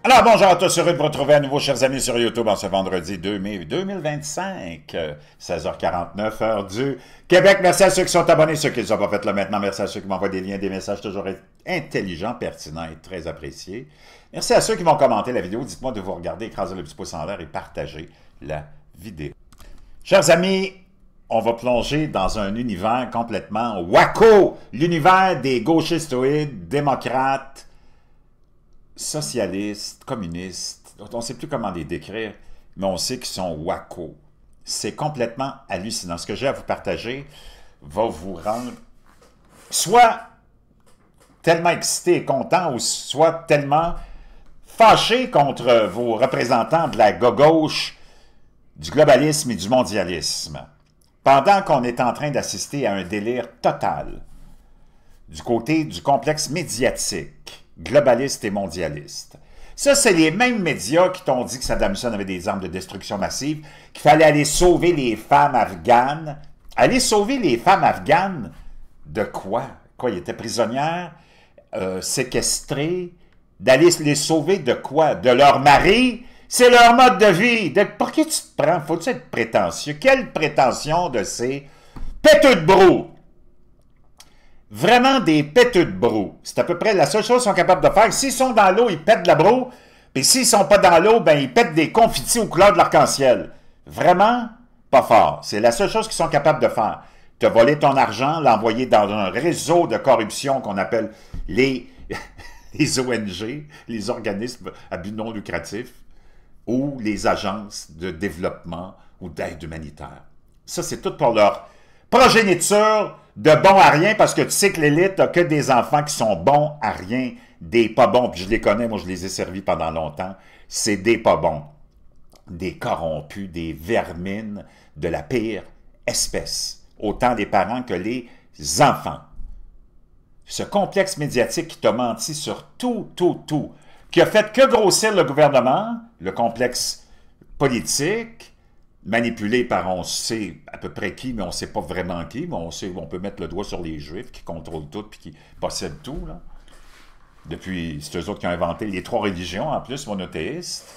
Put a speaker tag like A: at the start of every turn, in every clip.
A: Alors, bonjour à tous, heureux de vous retrouver à nouveau, chers amis, sur YouTube en ce vendredi 2 mai 2025, 16h49, heure du Québec. Merci à ceux qui sont abonnés, ceux qui ne sont pas fait là maintenant. Merci à ceux qui m'envoient des liens, des messages toujours intelligents, pertinents et très appréciés. Merci à ceux qui vont commenter la vidéo. Dites-moi de vous regarder, écraser le petit pouce en l'air et partager la vidéo. Chers amis, on va plonger dans un univers complètement wacko, l'univers des gauchistoïdes, démocrates, socialistes, communistes, on ne sait plus comment les décrire, mais on sait qu'ils sont wacko. C'est complètement hallucinant. Ce que j'ai à vous partager va vous rendre soit tellement excité et content, ou soit tellement fâché contre vos représentants de la gauche, du globalisme et du mondialisme. Pendant qu'on est en train d'assister à un délire total du côté du complexe médiatique, globaliste et mondialiste. Ça, c'est les mêmes médias qui t'ont dit que Saddam Hussein avait des armes de destruction massive, qu'il fallait aller sauver les femmes afghanes. Aller sauver les femmes afghanes de quoi? Quoi, ils étaient prisonnières, séquestrées? D'aller les sauver de quoi? De leur mari? C'est leur mode de vie. Pour qui tu te prends? Faut-tu être prétentieux? Quelle prétention de ces péteux de brou? Vraiment des péteux de brou. C'est à peu près la seule chose qu'ils sont capables de faire. S'ils sont dans l'eau, ils pètent de la broue. Puis s'ils sont pas dans l'eau, ben ils pètent des confitis aux couleurs de l'arc-en-ciel. Vraiment pas fort. C'est la seule chose qu'ils sont capables de faire. Te voler ton argent, l'envoyer dans un réseau de corruption qu'on appelle les ONG, les organismes à but non lucratif, ou les agences de développement ou d'aide humanitaire. Ça, c'est tout pour leur progéniture de bon à rien, parce que tu sais que l'élite n'a que des enfants qui sont bons à rien, des pas bons, puis je les connais, moi je les ai servis pendant longtemps, c'est des pas bons, des corrompus, des vermines de la pire espèce, autant les parents que les enfants. Ce complexe médiatique qui t'a menti sur tout, qui a fait que grossir le gouvernement, le complexe politique, manipulé par on sait à peu près qui, mais on ne sait pas vraiment qui, mais on sait, on peut mettre le doigt sur les Juifs qui contrôlent tout et qui possèdent tout, là. Depuis, c'est eux autres qui ont inventé les trois religions, en plus, monothéistes.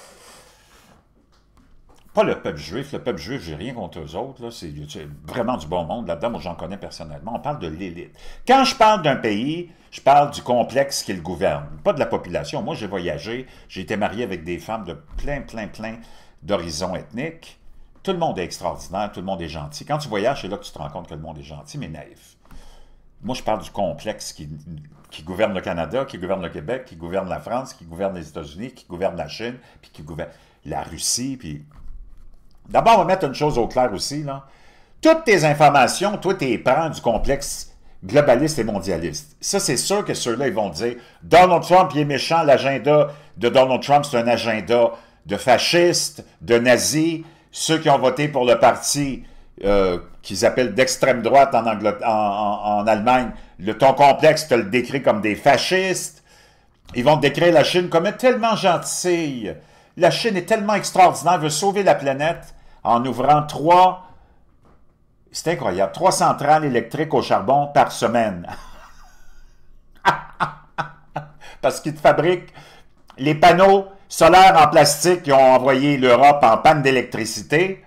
A: Pas le peuple juif, j'ai rien contre eux autres, là, c'est vraiment du bon monde là-dedans, moi j'en connais personnellement, on parle de l'élite. Quand je parle d'un pays, je parle du complexe qu'il gouverne, pas de la population. Moi j'ai voyagé, j'ai été marié avec des femmes de plein d'horizons ethniques. Tout le monde est extraordinaire, tout le monde est gentil. Quand tu voyages, c'est là que tu te rends compte que le monde est gentil, mais naïf. Moi, je parle du complexe qui gouverne le Canada, qui gouverne le Québec, qui gouverne la France, qui gouverne les États-Unis, qui gouverne la Chine, puis qui gouverne la Russie. Puis... D'abord, on va mettre une chose au clair aussi, là. Toutes tes informations, toi, tu les prends du complexe globaliste et mondialiste. Ça, c'est sûr que ceux-là, ils vont dire « Donald Trump, il est méchant, l'agenda de Donald Trump, c'est un agenda de fascistes, de nazis. » Ceux qui ont voté pour le parti qu'ils appellent d'extrême droite en Allemagne, ton complexe te le décrit comme des fascistes. Ils vont te décrire la Chine comme tellement gentille. La Chine est tellement extraordinaire, veut sauver la planète en ouvrant c'est incroyable, 3 centrales électriques au charbon par semaine. Parce qu'ils te fabriquent les panneaux solaires en plastique qui ont envoyé l'Europe en panne d'électricité,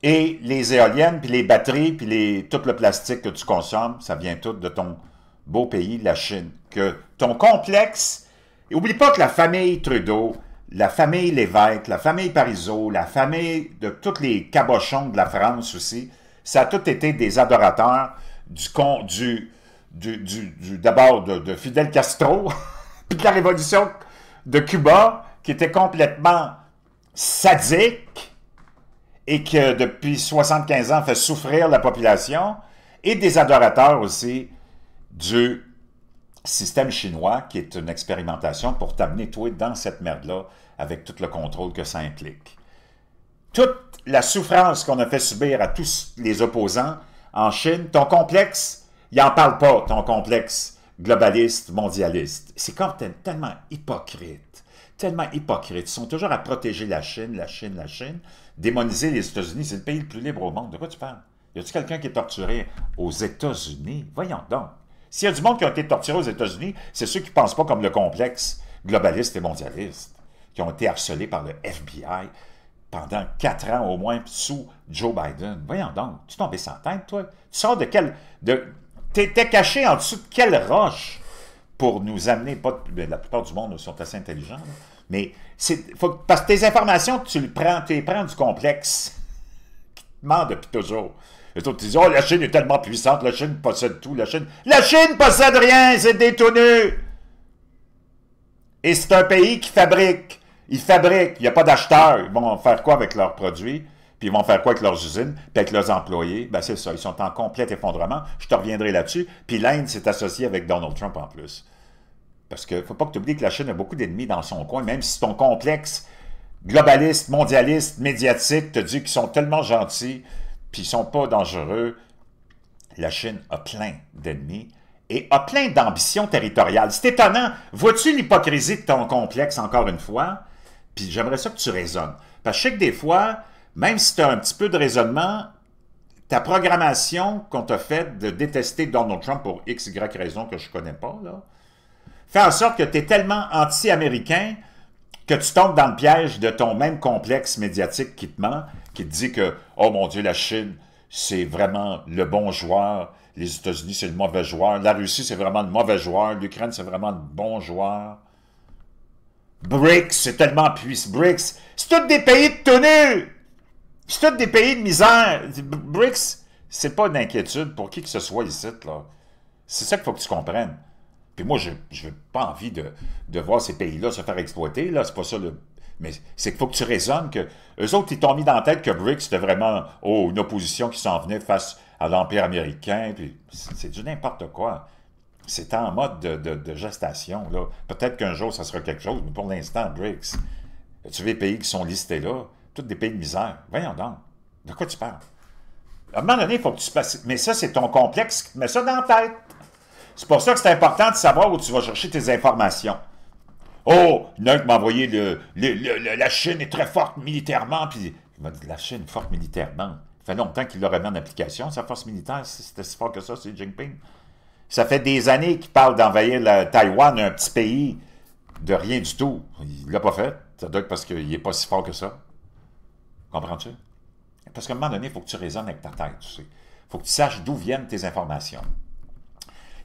A: et les éoliennes, puis les batteries, puis tout le plastique que tu consommes, ça vient tout de ton beau pays, la Chine. Que ton complexe, et oublie pas que la famille Trudeau, la famille Lévesque, la famille Parizeau, la famille de tous les cabochons de la France aussi, ça a tout été des adorateurs d'abord de Fidel Castro, puis de la révolution de Cuba, qui était complètement sadique et que depuis 75 ans fait souffrir la population, et des adorateurs aussi du système chinois, qui est une expérimentation pour t'amener, toi, dans cette merde-là, avec tout le contrôle que ça implique. Toute la souffrance qu'on a fait subir à tous les opposants en Chine, ton complexe, il n'en parle pas, ton complexe globaliste, mondialiste. C'est comme tellement hypocrite. Tellement hypocrite. Ils sont toujours à protéger la Chine. Démoniser les États-Unis, c'est le pays le plus libre au monde. De quoi tu parles? Y a-t-il quelqu'un qui est torturé aux États-Unis? Voyons donc. S'il y a du monde qui a été torturé aux États-Unis, c'est ceux qui ne pensent pas comme le complexe globalistes et mondialistes, qui ont été harcelés par le FBI pendant 4 ans au moins sous Joe Biden. Voyons donc, tu tombes sans tête, toi? Tu sors de quel... T'étais caché en dessous de quelle roche pour nous amener... La plupart du monde sont assez intelligents, là, mais parce que tes informations, tu les prends du complexe qui te ment depuis toujours. Les autres disent « Oh, la Chine est tellement puissante, la Chine possède tout, la Chine possède rien, c'est détenu! » Et c'est un pays qui fabrique. Ils fabriquent, il n'y a pas d'acheteurs. Ils vont faire quoi avec leurs produits? Puis ils vont faire quoi avec leurs usines? Puis avec leurs employés? Ben c'est ça, ils sont en complet effondrement. Je te reviendrai là-dessus. Puis l'Inde s'est associée avec Donald Trump en plus. Parce qu'il ne faut pas que tu oublies que la Chine a beaucoup d'ennemis dans son coin, même si ton complexe globaliste, mondialiste, médiatique te dit qu'ils sont tellement gentils, puis ils ne sont pas dangereux. La Chine a plein d'ennemis et a plein d'ambitions territoriales. C'est étonnant. Vois-tu l'hypocrisie de ton complexe, encore une fois? Puis j'aimerais ça que tu raisonnes. Parce que je sais que des fois, même si tu as un petit peu de raisonnement, ta programmation qu'on t'a faite de détester Donald Trump pour X, Y raison que je ne connais pas, là, fait en sorte que tu es tellement anti-américain que tu tombes dans le piège de ton même complexe médiatique qui te ment, qui te dit que, oh mon Dieu, la Chine, c'est vraiment le bon joueur, les États-Unis, c'est le mauvais joueur, la Russie, c'est vraiment le mauvais joueur, l'Ukraine, c'est vraiment le bon joueur. BRICS, c'est tellement puissant. BRICS, c'est tous des pays de tenue! C'est tous des pays de misère. BRICS, c'est pas d'inquiétude pour qui que ce soit ici, là. C'est ça qu'il faut que tu comprennes. Puis moi, je n'ai pas envie de voir ces pays-là se faire exploiter, là, c'est pas ça le... Mais c'est qu'il faut que tu raisonnes que... Eux autres, ils t'ont mis dans la tête que BRICS, c'était vraiment une opposition qui s'en venait face à l'Empire américain, puis c'est du n'importe quoi. C'est en mode de gestation, là. Peut-être qu'un jour, ça sera quelque chose, mais pour l'instant, BRICS, tu veux les pays qui sont listés là, tous des pays de misère. Voyons donc, de quoi tu parles? À un moment donné, il faut que tu se passes... Mais ça, c'est ton complexe qui te met ça dans la tête. C'est pour ça que c'est important de savoir où tu vas chercher tes informations. Oh, il y en a un qui m'a envoyé la Chine est très forte militairement, puis il m'a dit la Chine est forte militairement. Ça fait longtemps qu'il l'a remis en application, sa force militaire, c'était si fort que ça, c'est Jinping. Ça fait des années qu'il parle d'envahir Taïwan, un petit pays de rien du tout. Il ne l'a pas fait. Ça doit être parce qu'il n'est pas si fort que ça. Comprends-tu? Parce qu'à un moment donné, il faut que tu raisonnes avec ta tête, tu sais. Il faut que tu saches d'où viennent tes informations.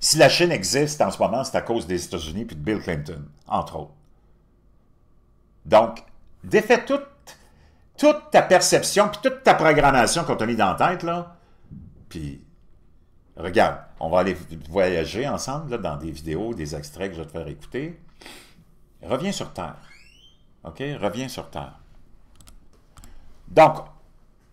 A: Si la Chine existe en ce moment, c'est à cause des États-Unis et de Bill Clinton, entre autres. Donc, défais toute ta perception puis toute ta programmation qu'on t'a mis dans la tête, là. Puis, regarde, on va aller voyager ensemble là, dans des vidéos, des extraits que je vais te faire écouter. Reviens sur Terre. OK? Reviens sur Terre. Donc,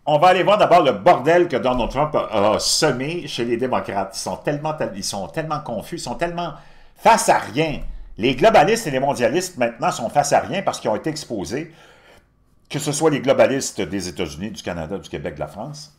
A: on va aller voir d'abord le bordel que Donald Trump a semé chez les démocrates. Ils sont tellement confus, ils sont tellement face à rien. Les globalistes et les mondialistes, maintenant, sont face à rien parce qu'ils ont été exposés, que ce soit les globalistes des États-Unis, du Canada, du Québec, de la France,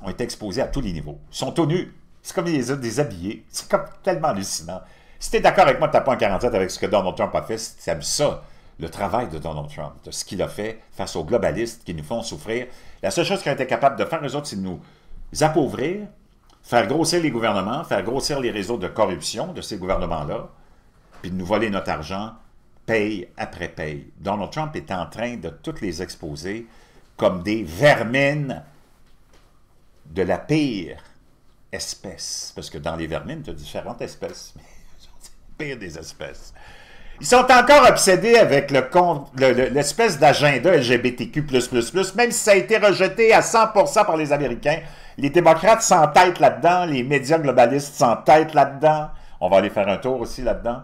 A: ont été exposés à tous les niveaux. Ils sont tout nus. C'est comme les déshabillés. C'est comme tellement hallucinant. Si tu es d'accord avec moi, tu n'as pas en 47 avec ce que Donald Trump a fait, c'est ça. Le travail de Donald Trump, de ce qu'il a fait face aux globalistes qui nous font souffrir. La seule chose qu'ils ont été capables de faire, eux autres, c'est de nous appauvrir, faire grossir les gouvernements, faire grossir les réseaux de corruption de ces gouvernements-là, puis de nous voler notre argent, paye après paye. Donald Trump est en train de toutes les exposer comme des vermines de la pire espèce. Parce que dans les vermines, tu as différentes espèces. C'est la pire des espèces. Ils sont encore obsédés avec l'espèce d'agenda LGBTQ++, même si ça a été rejeté à 100% par les Américains. Les démocrates s'entêtent là-dedans, les médias globalistes s'entêtent là-dedans. On va aller faire un tour aussi là-dedans.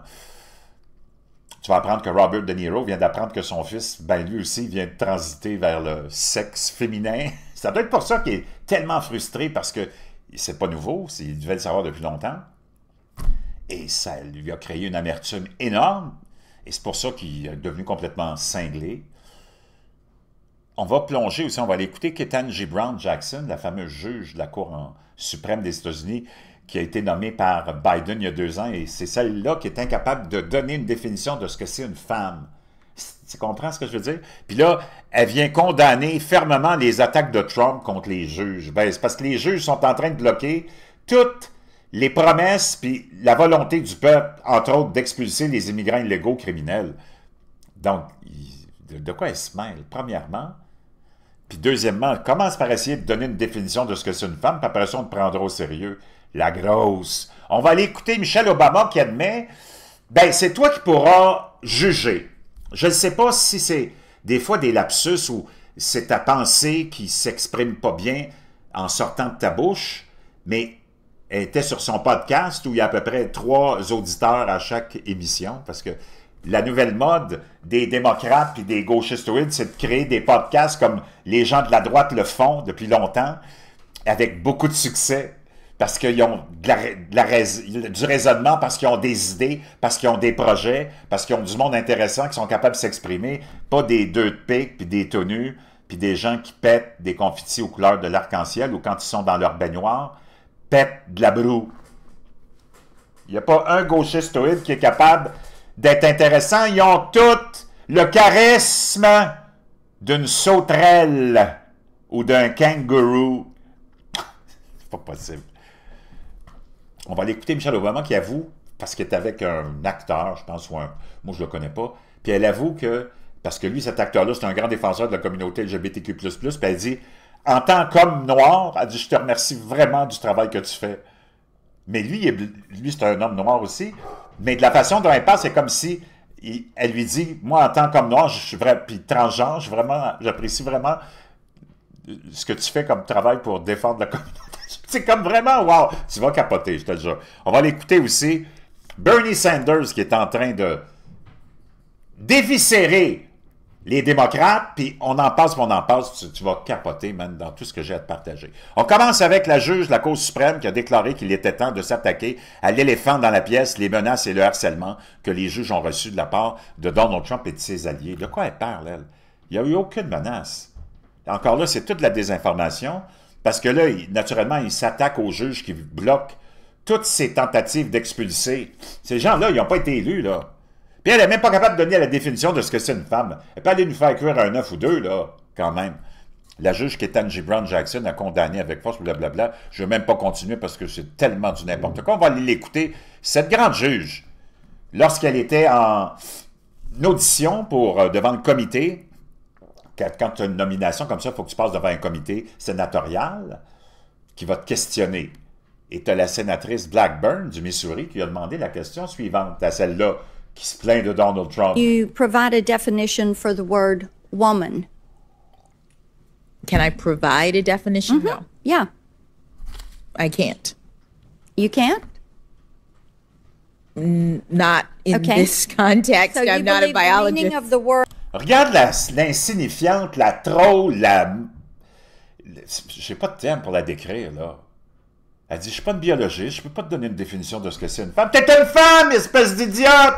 A: Tu vas apprendre que Robert De Niro vient d'apprendre que son fils, ben lui aussi, vient de transiter vers le sexe féminin. Ça doit être pour ça qu'il est tellement frustré, parce que c'est pas nouveau, il devait le savoir depuis longtemps. Et ça lui a créé une amertume énorme. Et c'est pour ça qu'il est devenu complètement cinglé. On va plonger aussi, on va aller écouter Ketanji Brown Jackson, la fameuse juge de la Cour suprême des États-Unis, qui a été nommée par Biden il y a 2 ans, et c'est celle-là qui est incapable de donner une définition de ce que c'est une femme. Tu comprends ce que je veux dire? Puis là, elle vient condamner fermement les attaques de Trump contre les juges. Ben, c'est parce que les juges sont en train de bloquer toutes les promesses puis la volonté du peuple, entre autres, d'expulser les immigrants illégaux criminels. Donc, de quoi elle se mêle, premièrement? Puis deuxièmement, elle commence par essayer de donner une définition de ce que c'est une femme, puis après ça, on te prendra au sérieux. La grosse. On va aller écouter Michelle Obama qui admet, ben c'est toi qui pourras juger. Je ne sais pas si c'est des fois des lapsus ou c'est ta pensée qui s'exprime pas bien en sortant de ta bouche, mais elle était sur son podcast où il y a à peu près 3 auditeurs à chaque émission, parce que la nouvelle mode des démocrates et des gauchistoïdes, c'est de créer des podcasts comme les gens de la droite le font depuis longtemps, avec beaucoup de succès, parce qu'ils ont du raisonnement, parce qu'ils ont des idées, parce qu'ils ont des projets, parce qu'ils ont du monde intéressant, qui sont capables de s'exprimer, pas des deux de pique, puis des tenues, puis des gens qui pètent des confitis aux couleurs de l'arc-en-ciel, ou quand ils sont dans leur baignoire, pètent de la broue. Il n'y a pas un gauchistoïde qui est capable d'être intéressant. Ils ont tous le charisme d'une sauterelle ou d'un kangourou. C'est pas possible. On va aller écouter Michelle Obama qui avoue, parce qu'elle est avec un acteur, je pense, ou un... Moi, je le connais pas. Puis elle avoue que, parce que lui, cet acteur-là, c'est un grand défenseur de la communauté LGBTQ++, puis elle dit, en tant qu'homme noir, elle dit, je te remercie vraiment du travail que tu fais. Mais lui, c'est un homme noir aussi. Mais de la façon dont elle parle, c'est comme si elle lui dit, moi, en tant qu'homme noir, je suis vrai, puis transgenre, j'apprécie vraiment ce que tu fais comme travail pour défendre la communauté. C'est comme vraiment, wow, tu vas capoter, je te le jure. On va l'écouter aussi. Bernie Sanders qui est en train de déviscérer les démocrates, puis on en passe, tu vas capoter, man, dans tout ce que j'ai à te partager. On commence avec la juge de la Cour suprême qui a déclaré qu'il était temps de s'attaquer à l'éléphant dans la pièce, les menaces et le harcèlement que les juges ont reçus de la part de Donald Trump et de ses alliés. De quoi elle parle, elle? Il n'y a eu aucune menace. Encore là, c'est toute la désinformation, parce que là, naturellement, il s'attaque aux juges qui bloquent toutes ces tentatives d'expulser. Ces gens-là, ils n'ont pas été élus, là. Puis elle n'est même pas capable de donner la définition de ce que c'est une femme. Elle peut aller nous faire cuire un œuf ou deux, là, quand même. La juge Ketanji Brown Jackson a condamné avec force, blablabla. Je ne vais même pas continuer parce que c'est tellement du n'importe quoi. On va aller l'écouter. Cette grande juge, lorsqu'elle était en audition devant le comité, quand tu as une nomination comme ça, il faut que tu passes devant un comité sénatorial qui va te questionner. Et tu as la sénatrice Blackburn du Missouri qui a demandé la question suivante à celle-là qui se plaint de Donald Trump.
B: You provide a definition for the word woman.
C: Can I provide a definition? No.
B: Yeah.
C: I can't.
B: You can't?
C: Not in this context.
B: So
C: I'm
B: you
C: not a
B: believe the meaning
C: biologist.
B: of the word
A: Regarde l'insignifiante, la troll, j'ai pas de terme pour la décrire, là. Elle dit, je suis pas une biologiste, je peux pas te donner une définition de ce que c'est une femme. T'es une femme, espèce d'idiote!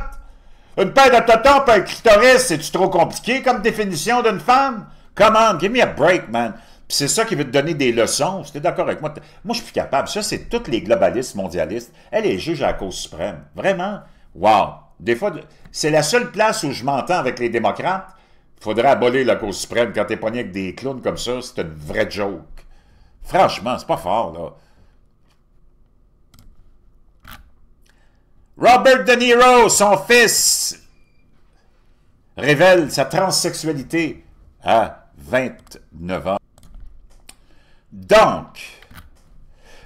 A: Une paire de totons et un clitoris, c'est-tu trop compliqué comme définition d'une femme? Come on, give me a break, man. Puis c'est ça qui veut te donner des leçons. Si t'es d'accord avec moi, moi je suis plus capable. Ça, c'est tous les globalistes mondialistes. Elle est juge à la Cour suprême. Vraiment? Wow! Des fois, c'est la seule place où je m'entends avec les démocrates. Il faudrait abolir la Cour suprême quand t'es pogné avec des clowns comme ça. C'est une vraie joke. Franchement, c'est pas fort, là. Robert De Niro, son fils, révèle sa transsexualité à 29 ans. Donc,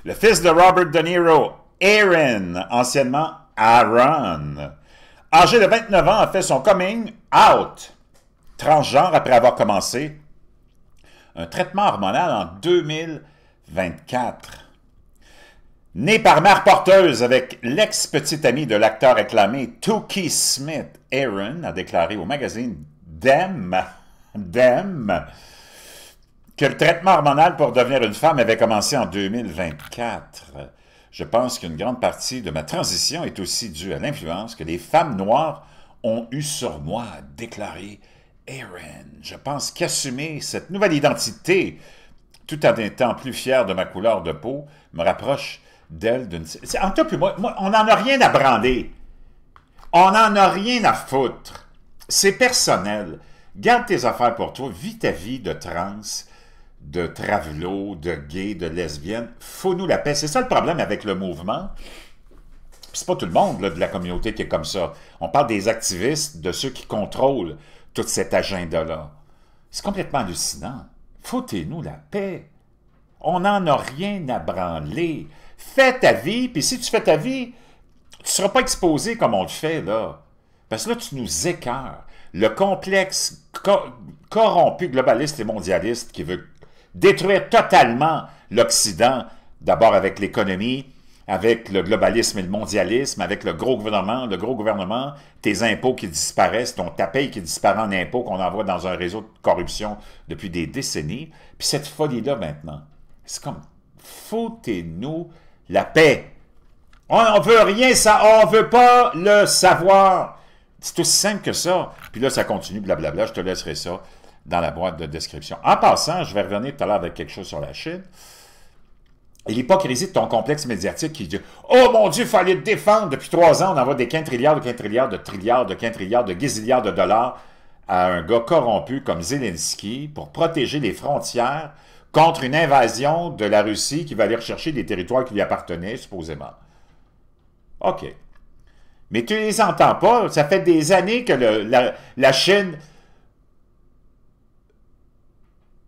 A: le fils de Robert De Niro, Aaron, anciennement Aaron, âgé de 29 ans, a fait son coming out transgenre après avoir commencé un traitement hormonal en 2024. Né par mère porteuse avec l'ex-petite amie de l'acteur acclamé Toukie Smith, Aaron a déclaré au magazine Dem que le traitement hormonal pour devenir une femme avait commencé en 2024. Je pense qu'une grande partie de ma transition est aussi due à l'influence que les femmes noires ont eue sur moi, a déclaré Aaron. Je pense qu'assumer cette nouvelle identité, tout en étant plus fier de ma couleur de peau, me rapproche d'elle d'une... En tout cas, moi, on n'en a rien à branler. On n'en a rien à foutre. C'est personnel. Garde tes affaires pour toi. Vis ta vie de trans. de travelots, de gays, de lesbiennes. Faut-nous la paix. C'est ça le problème avec le mouvement. Puis c'est pas tout le monde là, de la communauté qui est comme ça. On parle des activistes, de ceux qui contrôlent tout cet agenda-là. C'est complètement hallucinant. Foutez-nous la paix. On n'en a rien à branler. Fais ta vie, puis si tu fais ta vie, tu ne seras pas exposé comme on le fait, là. Parce que là, tu nous écœures. Le complexe corrompu, globaliste et mondialiste qui veut détruire totalement l'Occident, d'abord avec l'économie, avec le globalisme et le mondialisme, avec le gros gouvernement, tes impôts qui disparaissent, ta paye qui disparaît en impôts qu'on envoie dans un réseau de corruption depuis des décennies, puis cette folie-là maintenant. C'est comme, foutez-nous la paix. On veut rien, on veut pas le savoir. C'est aussi simple que ça. Puis là, ça continue, blablabla, je te laisserai ça dans la boîte de description. En passant, je vais revenir tout à l'heure avec quelque chose sur la Chine. Et l'hypocrisie de ton complexe médiatique qui dit « Oh mon Dieu, il fallait te défendre! Depuis 3 ans, on envoie des quintrilliards, de gazilliards de dollars à un gars corrompu comme Zelensky pour protéger les frontières contre une invasion de la Russie qui va aller rechercher des territoires qui lui appartenaient, supposément. » OK. Mais tu ne les entends pas. Ça fait des années que la Chine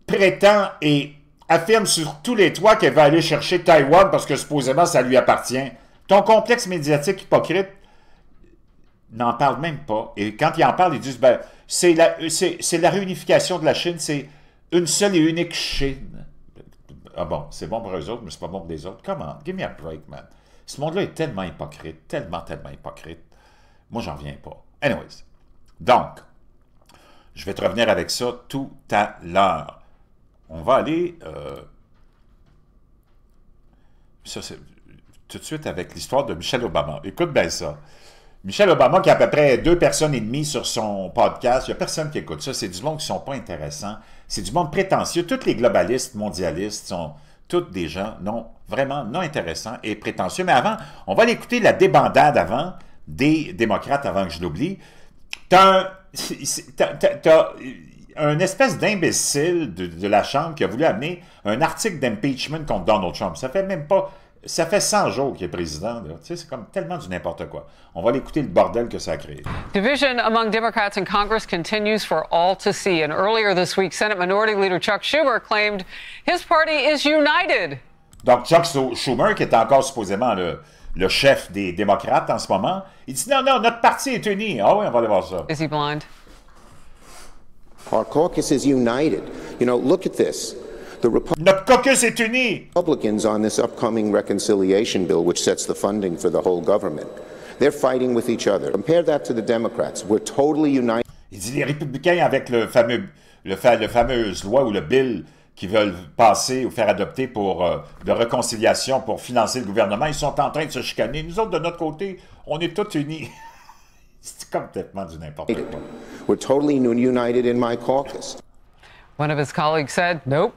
A: prétend et affirme sur tous les toits qu'elle va aller chercher Taïwan parce que supposément ça lui appartient. Ton complexe médiatique hypocrite n'en parle même pas. Et quand ils en parlent, ils disent ben, c'est la réunification de la Chine, c'est une seule et unique Chine. Ah bon, c'est bon pour eux autres, mais c'est pas bon pour les autres. Come on, give me a break, man. Ce monde-là est tellement hypocrite, tellement hypocrite. Moi, j'en reviens pas. Anyways. Donc, je vais te revenir avec ça tout à l'heure. On va aller ça, c'est tout de suite avec l'histoire de Michelle Obama. Écoute bien ça. Michelle Obama qui a à peu près 2,5 personnes sur son podcast. Il n'y a personne qui écoute ça. C'est du monde qui ne sont pas intéressants. C'est du monde prétentieux. Tous les globalistes, mondialistes sont tous des gens vraiment non intéressants et prétentieux. Mais avant, on va aller écouter la débandade avant des démocrates avant que je l'oublie. T'as un espèce d'imbécile de la Chambre qui a voulu amener un article d'impeachment contre Donald Trump. Ça fait même pas... Ça fait 100 jours qu'il est président. Tu sais, c'est comme tellement du n'importe quoi. On va aller écouter le bordel que ça a créé.
D: Division among Democrats in Congress continues for all to see. And earlier this week, Senate Minority Leader Chuck Schumer claimed his party is united. Donc, Chuck Schumer, qui est encore supposément le chef des démocrates en ce moment, il dit non, notre parti est uni. Ah oui, on va aller voir ça. Is he blind?
E: Our caucus is united. You know, look at this.
A: Notre caucus est uni.
E: Republicans on this upcoming reconciliation bill, which sets the funding for the whole government, they're fighting with each other. Compare that to the Democrats. We're totally united.
A: Il dit les républicains avec le fameuse loi ou le bill qu'ils veulent passer ou faire adopter pour de réconciliation pour financer le gouvernement, ils sont en train de se chicaner. Nous autres, de notre côté, on est tous unis. C'est complètement du n'importe quoi.
E: We're totally united in my caucus.
D: One of his colleagues said, nope.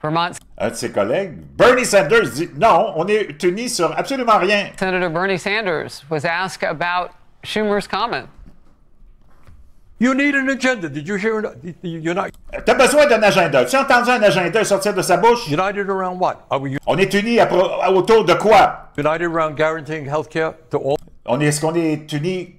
D: Vermont.
A: Un de ses collègues, Bernie Sanders, dit non, on est unis sur absolument rien.
D: Senator Bernie Sanders was asked about Schumer's comment.
F: You need an agenda. Did you hear it?
A: T'as besoin d'un agenda. Tu as entendu un agenda sortir de sa bouche?
F: United around what? Are we
A: On est unis autour de quoi?
F: united around guaranteeing health care to all?
A: Est-ce qu'on est unis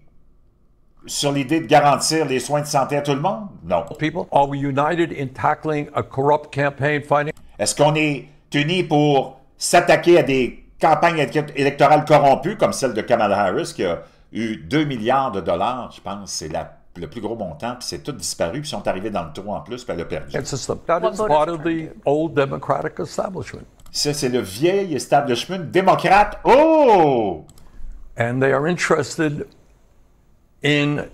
A: sur l'idée de garantir les soins de santé à tout le monde? Non.
F: People? Are we united in tackling a corrupt campaign finance?
A: Est-ce qu'on est unis pour s'attaquer à des campagnes électorales corrompues, comme celle de Kamala Harris, qui a eu 2 milliards de dollars, je pense, c'est le plus gros montant, puis c'est tout disparu, puis ils sont arrivés dans le trou en plus, puis elle a perdu.
F: That is part of the old Democratic establishment.
A: Ça, c'est le vieil establishment démocrate. Oh!
F: And they are interested in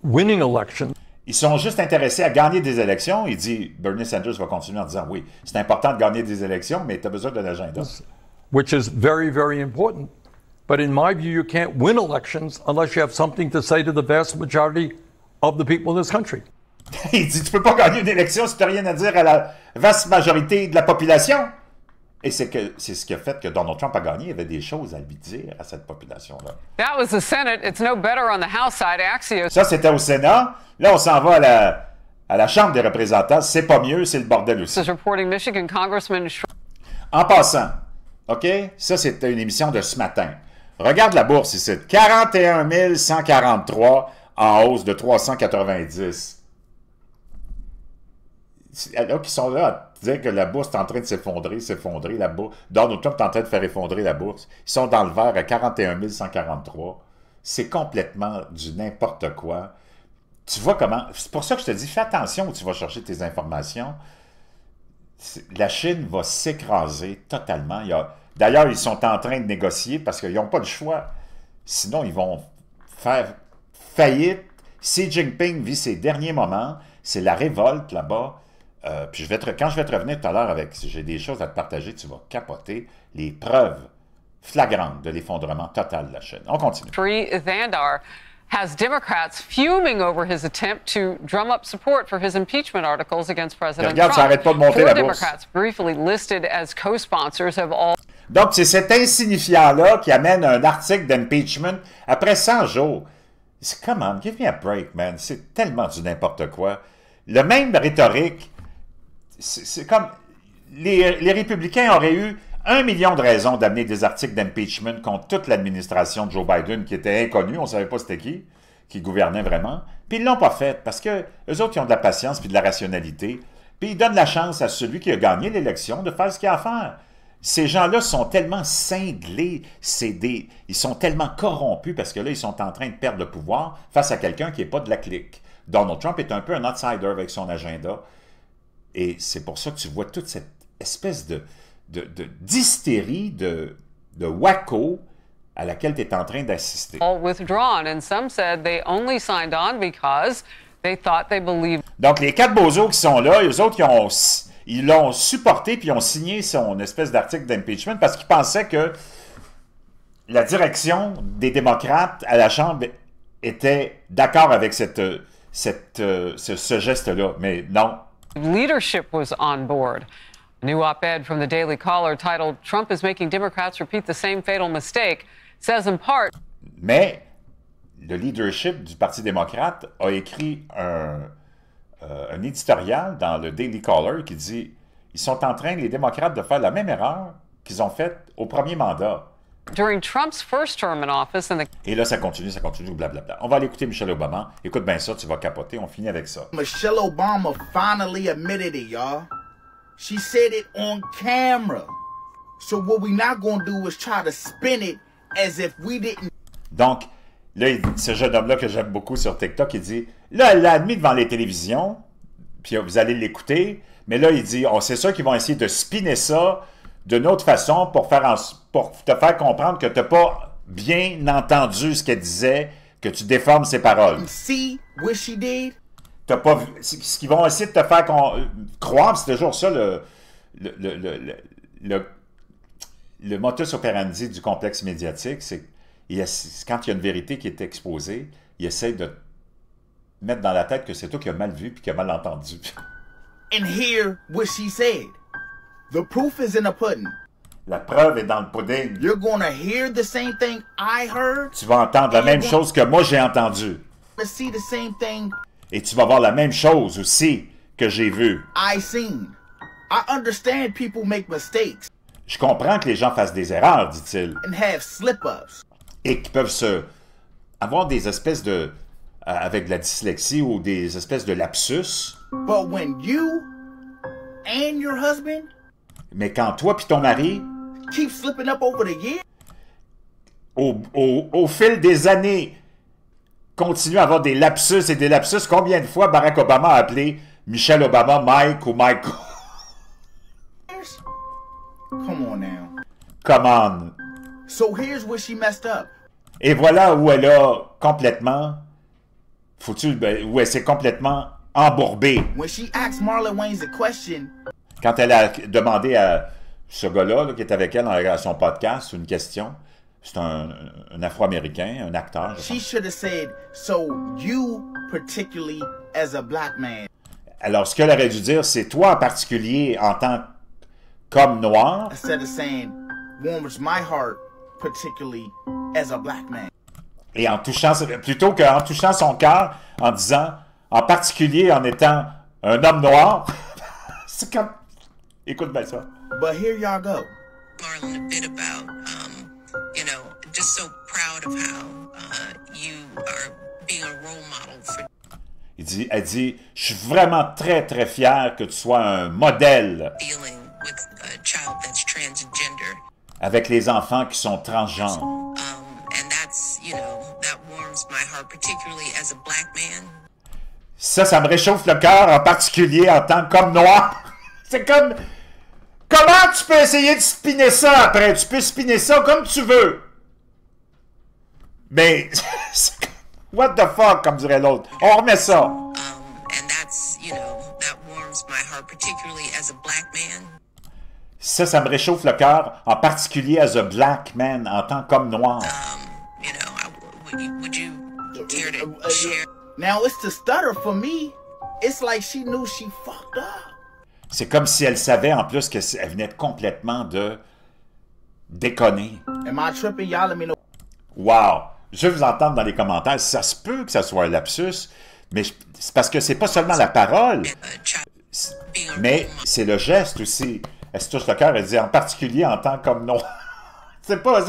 F: winning elections.
A: Ils sont juste intéressés à gagner des élections. Il dit, Bernie Sanders va continuer en disant, oui, c'est important de gagner des élections, mais tu as besoin d'un agenda.
F: Which is very, very important. But in my view, you can't win elections unless you have something to say to the vast majority of the people in this country.
A: Il dit, tu peux pas gagner une élection si tu n'as rien à dire à la vaste majorité de la population. Et c'est ce qui a fait que Donald Trump a gagné. Il y avait des choses à lui dire à cette population-là.
D: That was the Senate. It's no better on the House side. Axios.
A: Ça, c'était au Sénat. Là, on s'en va À la Chambre des représentants, c'est pas mieux, c'est le bordel aussi.
D: Reporting Michigan Congressman.
A: En passant, OK? Ça, c'était une émission de ce matin. Regarde la bourse ici. 41 143 en hausse de 390. Alors qu'ils sont là à dire que la bourse est en train de s'effondrer. Donald Trump est en train de faire effondrer la bourse. Ils sont dans le vert à 41 143. C'est complètement du n'importe quoi. Tu vois comment... C'est pour ça que je te dis, fais attention où tu vas chercher tes informations. La Chine va s'écraser totalement. D'ailleurs, ils sont en train de négocier parce qu'ils n'ont pas le choix. Sinon, ils vont faire faillite. Xi Jinping vit ses derniers moments. C'est la révolte là-bas. Puis quand je vais te revenir tout à l'heure avec... J'ai des choses à te partager, tu vas capoter. Les preuves flagrantes de l'effondrement total de la Chine. On continue.
D: Vandar has Democrats fuming over his attempt to drum up support for his impeachment articles against President
A: Regarde,
D: Trump.
A: ça arrête pas de monter la bourse.
D: Democrats briefly listed as co-sponsors have all...
A: Donc, c'est cet insignifiant-là qui amène un article d'impeachment après 100 jours. Come on, give me a break, man. C'est tellement du n'importe quoi. Le même rhétorique, c'est comme... Les républicains auraient eu 1 million de raisons d'amener des articles d'impeachment contre toute l'administration de Joe Biden qui était inconnue, on ne savait pas c'était qui gouvernait vraiment. Puis ils ne l'ont pas fait parce que eux autres, ils ont de la patience puis de la rationalité. Puis ils donnent la chance à celui qui a gagné l'élection de faire ce qu'il a à faire. Ces gens-là sont tellement cinglés, ils sont tellement corrompus parce que là, ils sont en train de perdre le pouvoir face à quelqu'un qui n'est pas de la clique. Donald Trump est un peu un outsider avec son agenda. Et c'est pour ça que tu vois toute cette espèce d'hystérie, de wacko à laquelle tu es en train d'assister.
D: All withdrawn, and some said they only signed on because they thought they believed.
A: Donc, les 4 bozos qui sont là, eux autres, ils l'ont supporté puis ils ont signé son espèce d'article d'impeachment parce qu'ils pensaient que la direction des démocrates à la Chambre était d'accord avec ce geste-là. Mais non.
D: Leadership was on board. A new op-ed from the Daily Caller titled "Trump is making Democrats repeat the same fatal mistake" says in part.
A: Mais le leadership du Parti démocrate a écrit un éditorial dans le Daily Caller qui dit ils sont en train, les démocrates, de faire la même erreur qu'ils ont faite au premier mandat.
D: During Trump's first term in office and the...
A: Et là, ça continue, blablabla. On va aller écouter Michelle Obama. Écoute bien ça, tu vas capoter. On finit avec ça.
G: Michelle Obama finally admitted it, y'all. She said it on camera. So what we not gonna do is try to spin it as if we didn't...
A: Donc, là, ce jeune homme-là que j'aime beaucoup sur TikTok, il dit, là, elle l'a admis devant les télévisions, puis vous allez l'écouter, mais là, il dit, c'est sûr qu'ils vont essayer de spinner ça d'une autre façon pour te faire comprendre que tu n'as pas bien entendu ce qu'elle disait, que tu déformes ses paroles.
G: See what she did?
A: T'as pas vu, ce qu'ils vont essayer de te faire croire, c'est toujours ça le modus operandi du complexe médiatique, c'est quand il y a une vérité qui est exposée, il essaie de mettre dans la tête que c'est toi qui as mal vu puis qui as mal entendu.
G: And hear what she said. The proof is in the pudding.
A: La preuve est dans le pudding.
G: You're gonna hear the same thing I heard.
A: Tu vas entendre la même chose que moi j'ai entendu.
G: See the same thing.
A: Et tu vas voir la même chose aussi que j'ai vu.
G: I seen. I understand people make mistakes.
A: Je comprends que les gens fassent des erreurs, dit-il.
G: And have slip-ups.
A: Et qu'ils peuvent avoir des espèces de... avec de la dyslexie ou des espèces de lapsus.
G: But when you and your husband...
A: Mais quand toi puis ton mari...
G: keep slipping up over the years...
A: Au fil des années, continue à avoir des lapsus et des lapsus. Combien de fois Barack Obama a appelé Michelle Obama Mike ou Michael?
G: Come on now.
A: Come on.
G: So here's where she messed up.
A: Et voilà où elle a complètement... où elle s'est complètement embourbée.
G: When she asked Marlon Wayans a question...
A: Quand elle a demandé à ce gars-là qui est avec elle à son podcast une question, c'est un Afro-Américain, un acteur.
G: She should have said, so you particularly as a black man.
A: Alors, ce qu'elle aurait dû dire, c'est toi en particulier en tant qu'homme noir.
G: Instead of saying, warms my heart particularly as a black man.
A: Et plutôt qu'en touchant son cœur, en disant, en particulier en étant un homme noir. C'est comme... Écoute bien ça.
G: But here y'all go.
H: Marlon, a bit about, you know, just so proud of how you are being a role model for...
A: Elle dit, je suis vraiment très, très fier que tu sois un modèle
H: dealing with a child that's transgender.
A: Avec les enfants qui sont transgenres.
H: And that's, you know, that warms my heart, particularly as a black man.
A: Ça me réchauffe le cœur, en particulier en tant qu'homme noir. C'est comme... Comment tu peux essayer de spinner ça après? Tu peux spinner ça comme tu veux. Mais... What the fuck, comme dirait l'autre. On remet ça.
H: And that's, you know, that warms my heart, particularly as a black man.
A: Ça me réchauffe le cœur, en particulier as a black man, en tant qu'homme noir.
H: You know, would you care to share?
G: Now it's the stutter for me. It's like she knew she fucked up.
A: C'est comme si elle savait en plus qu'elle venait complètement de déconner.
G: Am I tripping? Y'all let me know.
A: Wow! Je vais vous entendre dans les commentaires. Ça se peut que ça soit un lapsus, mais c'est parce que c'est pas seulement la parole, mais c'est le geste aussi. Elle se touche le cœur, elle dit en particulier en tant qu'homme noir. C'est pas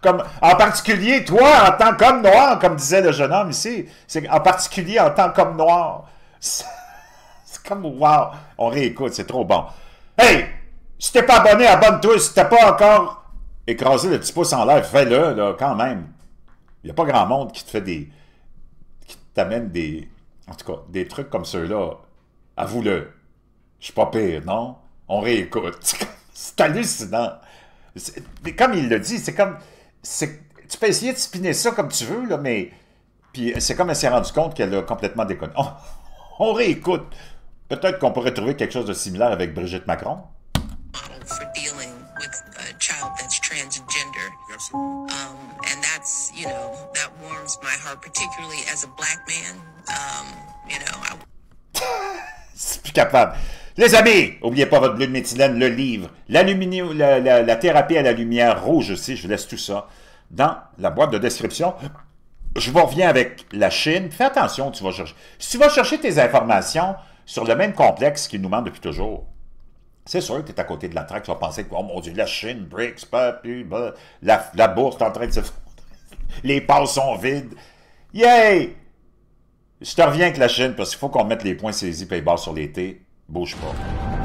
A: comme en particulier toi en tant qu'homme noir, comme disait le jeune homme ici. C'est en particulier en tant qu'homme noir. C'est comme wow! On réécoute, c'est trop bon. Hey! Si t'es pas abonné, abonne-toi. Si t'as pas encore écrasé le petit pouce en l'air, fais-le, là, quand même. Il n'y a pas grand monde qui te fait des... qui t'amène des... En tout cas, des trucs comme ceux-là. Avoue-le. Je suis pas pire, non? On réécoute. C'est hallucinant. Mais comme il le dit, c'est comme... Tu peux essayer de spinner ça comme tu veux, là, mais... Puis c'est comme elle s'est rendu compte qu'elle a complètement déconné. On réécoute. Peut-être qu'on pourrait trouver quelque chose de similaire avec Brigitte Macron.
H: For dealing with a child that's transgender. And that's, you know, that warms my heart, particularly as a black man. You know,
A: C'est plus capable. Les amis, n'oubliez pas votre bleu de méthylène, le livre, la thérapie à la lumière rouge aussi, je vous laisse tout ça dans la boîte de description. Je vous reviens avec la Chine. Fais attention, si tu vas chercher tes informations sur le même complexe qui nous ment depuis toujours, c'est sûr que tu es à côté de la traque, tu vas penser que, oh mon Dieu, la Chine, BRICS, la bourse est en train de se... Les passes sont vides. Yay! Je te reviens avec la Chine parce qu'il faut qu'on mette les points saisis et barres sur les T. Bouge pas.